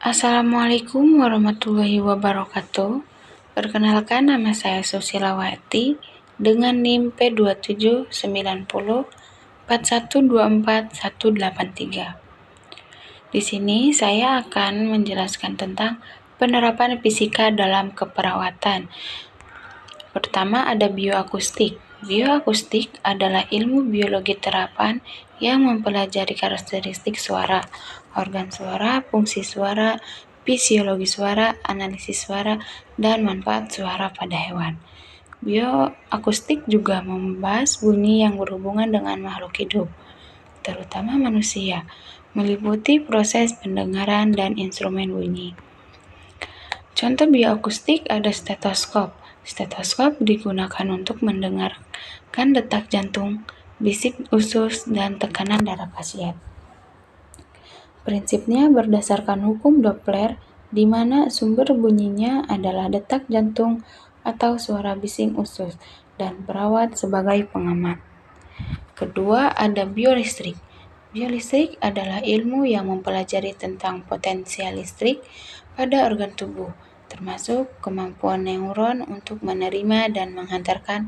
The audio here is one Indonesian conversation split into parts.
Assalamualaikum warahmatullahi wabarakatuh. Perkenalkan, nama saya Susilawati dengan NIM P279041241183. Di sini saya akan menjelaskan tentang penerapan fisika dalam keperawatan. Pertama ada bioakustik. Bioakustik adalah ilmu biologi terapan yang mempelajari karakteristik suara, organ suara, fungsi suara, fisiologi suara, analisis suara, dan manfaat suara pada hewan. Bioakustik juga membahas bunyi yang berhubungan dengan makhluk hidup, terutama manusia, meliputi proses pendengaran dan instrumen bunyi. Contoh bioakustik ada stetoskop. Stetoskop digunakan untuk mendengarkan detak jantung, bisik usus, dan tekanan darah pasien. Prinsipnya berdasarkan hukum Doppler, di mana sumber bunyinya adalah detak jantung atau suara bising usus, dan perawat sebagai pengamat. Kedua, ada biolistrik. Biolistrik adalah ilmu yang mempelajari tentang potensial listrik pada organ tubuh, termasuk kemampuan neuron untuk menerima dan menghantarkan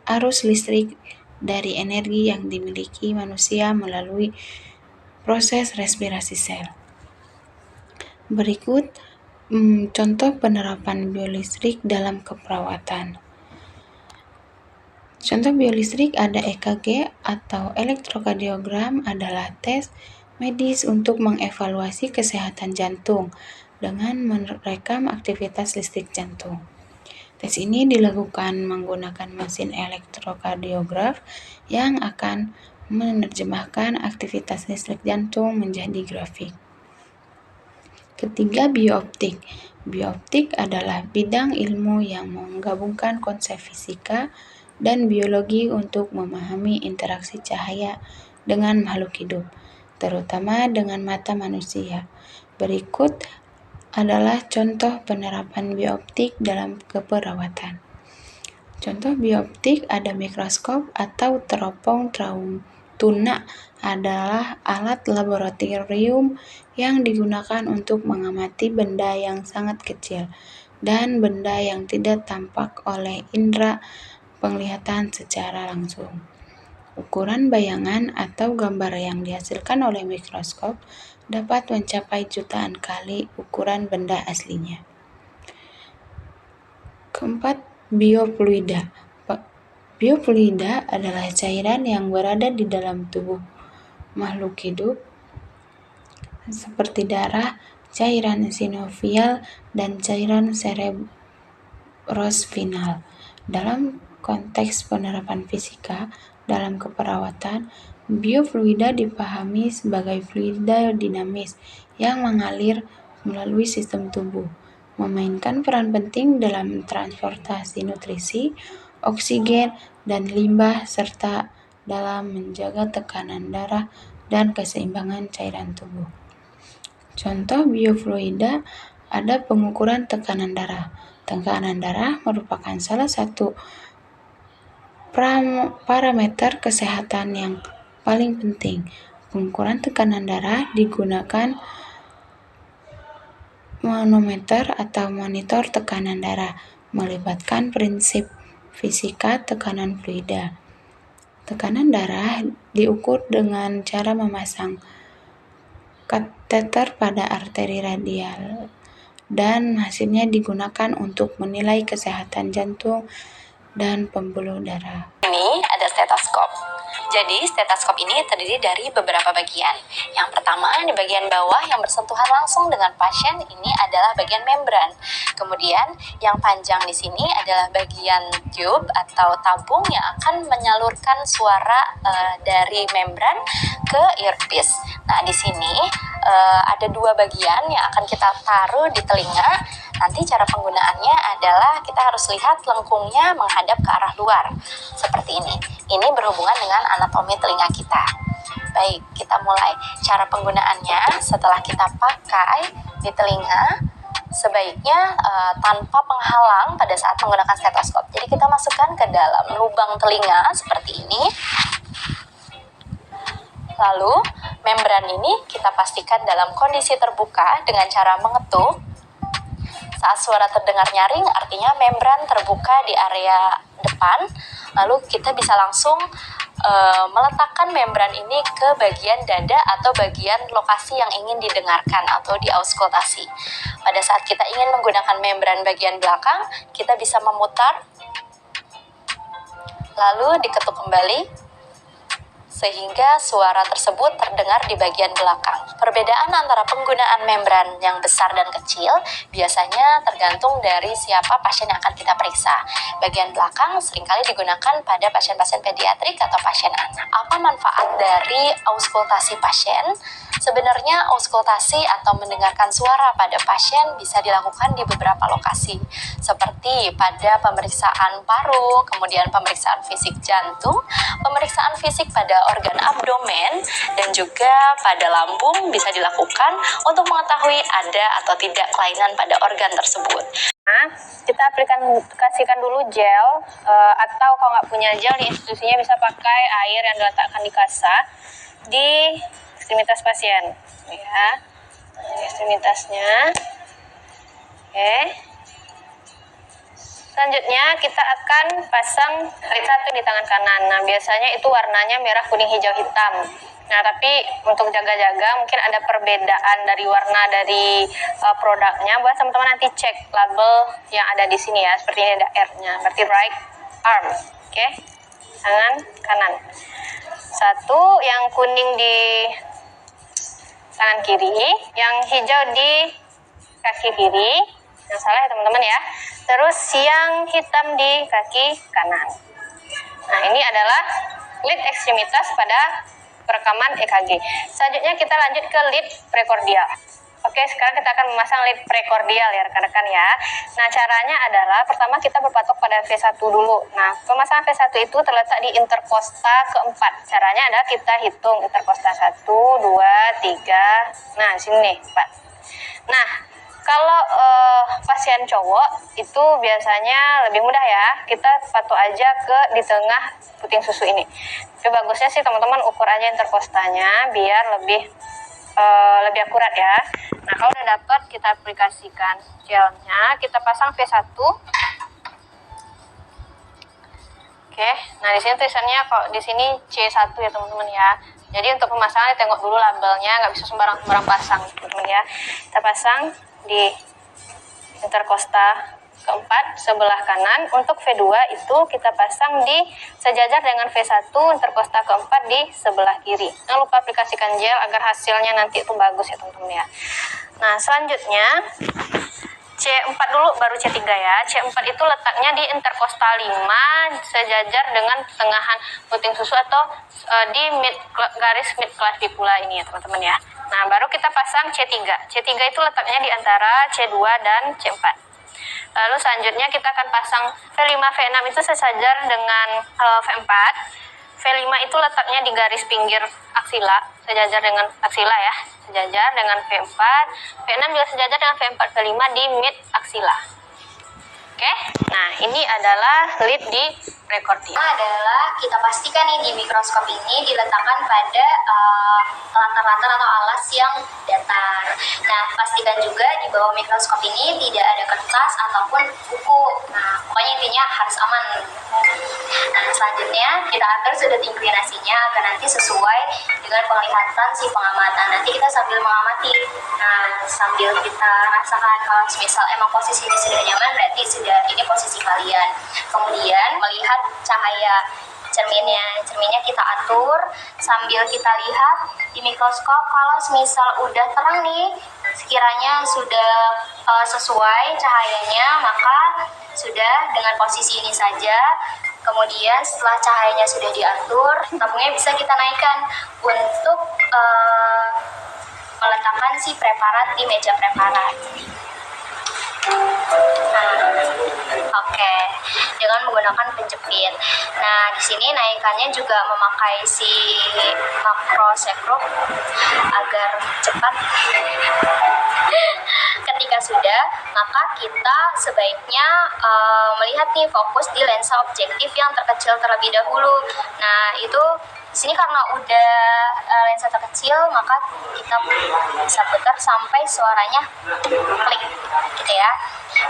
arus listrik dari energi yang dimiliki manusia melalui proses respirasi sel. Berikut contoh penerapan biolistrik dalam keperawatan. Contoh biolistrik ada EKG atau elektrokardiogram adalah tes medis untuk mengevaluasi kesehatan jantung dengan merekam aktivitas listrik jantung. Tes ini dilakukan menggunakan mesin elektrokardiograf yang akan menerjemahkan aktivitas listrik jantung menjadi grafik. Ketiga, biooptik. Biooptik adalah bidang ilmu yang menggabungkan konsep fisika dan biologi untuk memahami interaksi cahaya dengan makhluk hidup, terutama dengan mata manusia. Berikut adalah contoh penerapan biooptik dalam keperawatan. Contoh biooptik ada mikroskop atau teropong tuna adalah alat laboratorium yang digunakan untuk mengamati benda yang sangat kecil dan benda yang tidak tampak oleh indera penglihatan secara langsung. Ukuran bayangan atau gambar yang dihasilkan oleh mikroskop dapat mencapai jutaan kali ukuran benda aslinya. Keempat, biofluida. Biofluida adalah cairan yang berada di dalam tubuh makhluk hidup seperti darah, cairan sinovial, dan cairan cerebrospinal. Dalam konteks penerapan fisika dalam keperawatan, biofluida dipahami sebagai fluida dinamis yang mengalir melalui sistem tubuh, memainkan peran penting dalam transportasi nutrisi, oksigen, dan limbah, serta dalam menjaga tekanan darah dan keseimbangan cairan tubuh. Contoh biofluida ada pengukuran tekanan darah. Tekanan darah merupakan salah satu parameter kesehatan yang paling penting. Pengukuran tekanan darah digunakan manometer atau monitor tekanan darah, melibatkan prinsip fisika tekanan fluida. Tekanan darah diukur dengan cara memasang kateter pada arteri radial, dan hasilnya digunakan untuk menilai kesehatan jantung dan pembuluh darah. Ini ada stetoskop. Jadi stetoskop ini terdiri dari beberapa bagian. Yang pertama, di bagian bawah yang bersentuhan langsung dengan pasien ini adalah bagian membran. Kemudian yang panjang di sini adalah bagian tube atau tabung yang akan menyalurkan suara dari membran ke earpiece. Nah, di sini ada dua bagian yang akan kita taruh di telinga. Nanti cara penggunaannya adalah kita harus lihat lengkungnya menghadap ke arah luar, seperti ini. Ini berhubungan dengan anatomi telinga kita. Baik, kita mulai. Cara penggunaannya setelah kita pakai di telinga, sebaiknya tanpa penghalang pada saat menggunakan stetoskop. Jadi kita masukkan ke dalam lubang telinga seperti ini. Lalu, membran ini kita pastikan dalam kondisi terbuka dengan cara mengetuk. Saat suara terdengar nyaring, artinya membran terbuka di area depan. Lalu kita bisa langsung meletakkan membran ini ke bagian dada atau bagian lokasi yang ingin didengarkan atau diauskultasi. Pada saat kita ingin menggunakan membran bagian belakang, kita bisa memutar, lalu diketuk kembali, sehingga suara tersebut terdengar di bagian belakang. Perbedaan antara penggunaan membran yang besar dan kecil biasanya tergantung dari siapa pasien yang akan kita periksa. Bagian belakang seringkali digunakan pada pasien-pasien pediatrik atau pasien anak. Apa manfaat dari auskultasi pasien? Sebenarnya auskultasi atau mendengarkan suara pada pasien bisa dilakukan di beberapa lokasi, seperti pada pemeriksaan paru, kemudian pemeriksaan fisik jantung, pemeriksaan fisik pada organ abdomen, dan juga pada lambung bisa dilakukan untuk mengetahui ada atau tidak kelainan pada organ tersebut. Nah, kita aplikasikan dulu gel, atau kalau nggak punya gel di institusinya bisa pakai air yang diletakkan di kasa di ekstremitas pasien, ya, di ekstremitasnya. Oke. Selanjutnya kita akan pasang lid 1 di tangan kanan. Nah, biasanya itu warnanya merah, kuning, hijau, hitam. Nah, tapi untuk jaga-jaga mungkin ada perbedaan dari warna dari produknya. Buat teman-teman nanti cek label yang ada di sini ya. Seperti ini ada R-nya, berarti right arm. Oke. Tangan kanan. 1 yang kuning di tangan kiri, yang hijau di kaki kiri. Yang salah ya teman-teman ya. Terus yang hitam di kaki kanan. Nah, ini adalah lid ekstremitas pada perekaman EKG. Selanjutnya kita lanjut ke lid prekordial. Oke, sekarang kita akan memasang lid prekordial ya rekan-rekan ya. Nah, caranya adalah pertama kita berpatok pada V1 dulu. Nah, pemasangan V1 itu terletak di interkosta keempat. Caranya adalah kita hitung interkosta 1, 2, 3. Nah, sini nih 4. Nah, kalau pasien cowok itu biasanya lebih mudah ya, kita patok aja ke di tengah puting susu ini. Tapi bagusnya sih teman-teman ukur aja interkostanya biar lebih akurat ya. Nah, kalau udah dapat kita aplikasikan gelnya, kita pasang V1. Oke, nah di sini tulisannya kok di sini C1 ya teman-teman ya. Jadi untuk pemasangan tengok dulu labelnya, nggak bisa sembarang pasang teman-teman ya. Kita pasang di interkosta keempat sebelah kanan. Untuk V2 itu kita pasang di sejajar dengan V1 interkosta keempat di sebelah kiri. Jangan lupa aplikasikan gel agar hasilnya nanti itu bagus ya teman-teman ya. Nah, selanjutnya C4 dulu baru C3 ya. C4 itu letaknya di interkosta 5 sejajar dengan pertengahan puting susu atau di garis mid clavicula ini ya teman-teman ya. Nah, baru kita pasang C3. C3 itu letaknya di antara C2 dan C4. Lalu selanjutnya kita akan pasang V5, V6 itu sejajar dengan V4. V5 itu letaknya di garis pinggir aksila, sejajar dengan aksila ya, sejajar dengan V4. V6 juga sejajar dengan V4, V5 di mid aksila. Oke, nah ini adalah lid di prekordial. Adalah kita pastikan nih di mikroskop ini diletakkan pada latar-latar atau alas yang datar. Nah, pastikan juga di bawah mikroskop ini tidak ada kertas ataupun buku. Nah, pokoknya intinya harus aman. Nah, selanjutnya kita atur sudut inklinasinya agar nanti sesuai dengan penglihatan si pengamatan. Nanti kita sambil mengamati. Nah, sambil kita rasakan kalau misal emang posisi ini sudah nyaman, berarti sudah ini posisi kalian. Kemudian melihat cahaya cerminnya kita atur sambil kita lihat di mikroskop. Kalau misal udah terang nih, sekiranya sudah sesuai cahayanya, maka sudah dengan posisi ini saja. Kemudian setelah cahayanya sudah diatur, tabungnya bisa kita naikkan untuk meletakkan si preparat di meja preparat. Oke, dengan menggunakan penjepit. Nah, di sini naikannya juga memakai si makrosekrup agar cepat. Ketika sudah, maka kita sebaiknya melihat nih fokus di lensa objektif yang terkecil terlebih dahulu. Nah, itu Di sini karena udah lensa terkecil, maka kita bisa putar sampai suaranya klik gitu ya.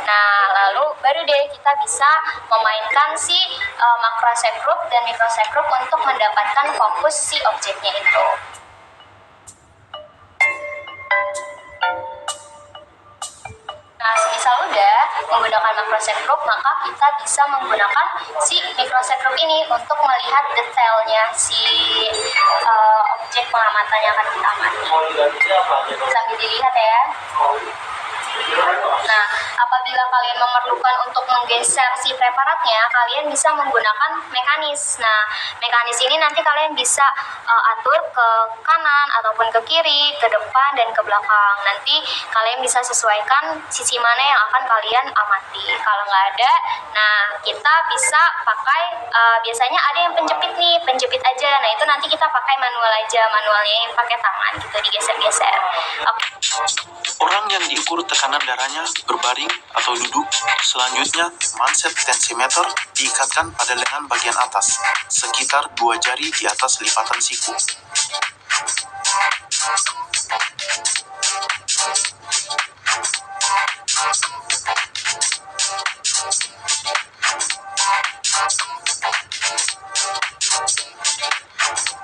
Nah, lalu baru deh kita bisa memainkan si makro shape group dan micro shape group untuk mendapatkan fokus si objeknya itu. Nah, semisal udah menggunakan macro shape group, maka kita bisa menggunakan si micro shape group ini untuk melihat detailnya si objek pengamatan yang akan kita amati. Sambil dilihat ya. Nah, apabila kalian memerlukan untuk menggeser si preparatnya, kalian bisa menggunakan mekanis. Nah, mekanis ini nanti kalian bisa atur ke kanan ataupun ke kiri, ke depan dan ke belakang. Nanti kalian bisa sesuaikan sisi mana yang akan kalian amati. Kalau nggak ada, nah kita bisa pakai biasanya ada yang penjepit aja. Nah, itu nanti kita pakai manual aja, manualnya yang pakai tangan gitu, digeser-geser. Oke. Orang yang diukur tekanan darahnya berbaring atau duduk, selanjutnya manset tensimeter diikatkan pada lengan bagian atas, sekitar 2 jari di atas lipatan siku.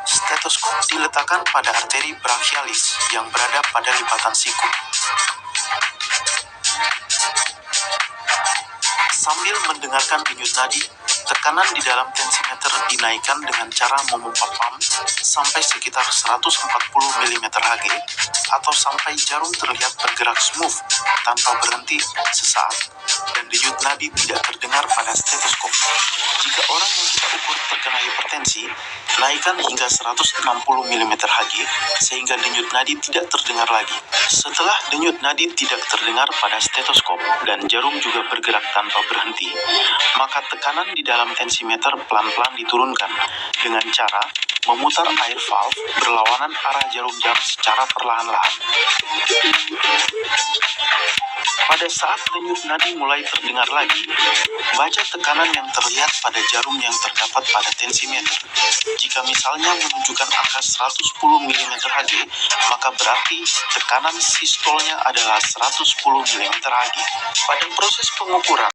Stetoskop diletakkan pada arteri brachialis yang berada pada lipatan siku. Sambil mendengarkan denyut nadi, tekanan di dalam tensimeter dinaikkan dengan cara memompa pump sampai sekitar 140 mm Hg atau sampai jarum terlihat bergerak smooth tanpa berhenti sesaat dan denyut nadi tidak terdengar pada stetoskop. Jika orang yang kita ukur terkena hipertensi, naikkan hingga 160 mm Hg sehingga denyut nadi tidak terdengar lagi. Setelah denyut nadi tidak terdengar pada stetoskop dan jarum juga bergerak tanpa berhenti, maka tekanan di dalam tensimeter pelan-pelan diturunkan dengan cara memutar air valve berlawanan arah jarum jam secara perlahan-lahan. Pada saat denyut nadi mulai terdengar lagi, baca tekanan yang terlihat pada jarum yang terdapat pada tensimeter. Jika misalnya menunjukkan angka 110 mm Hg, maka berarti tekanan sistolnya adalah 110 mm Hg. Pada proses pengukuran,